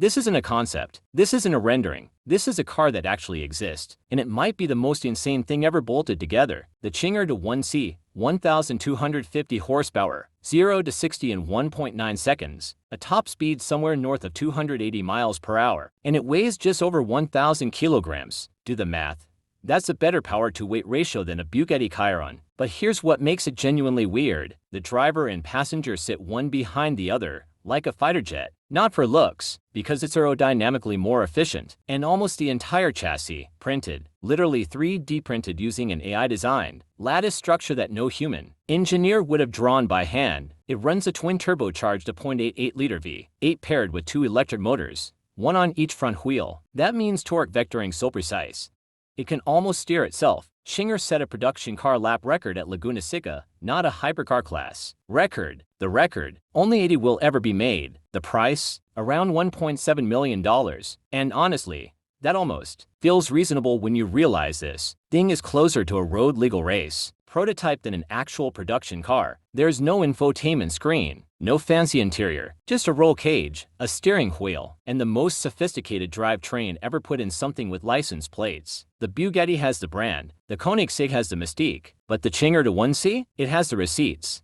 This isn't a concept. This isn't a rendering. This is a car that actually exists, and it might be the most insane thing ever bolted together. The Czinger 21C, 1,250 horsepower, 0 to 60 in 1.9 seconds, a top speed somewhere north of 280 miles per hour, and it weighs just over 1,000 kilograms. Do the math. That's a better power-to-weight ratio than a Bugatti Chiron. But here's what makes it genuinely weird. The driver and passenger sit one behind the other, like a fighter jet. Not for looks, because it's aerodynamically more efficient, and almost the entire chassis, printed, literally 3D printed using an AI-designed, lattice structure that no human engineer would have drawn by hand. It runs a twin-turbocharged 0.88-liter V8 paired with 2 electric motors, one on each front wheel. That means torque vectoring so precise it can almost steer itself. Czinger set a production car lap record at Koenigsegg, not a hypercar class record. The record, only 80 will ever be made. The price, around $1.7 million. And honestly, that almost feels reasonable when you realize this thing is closer to a road legal race prototype than an actual production car. There's no infotainment screen, no fancy interior, just a roll cage, a steering wheel, and the most sophisticated drivetrain ever put in something with license plates. The Bugatti has the brand, the Koenigsegg has the mystique, but the Czinger 21C, it has the receipts.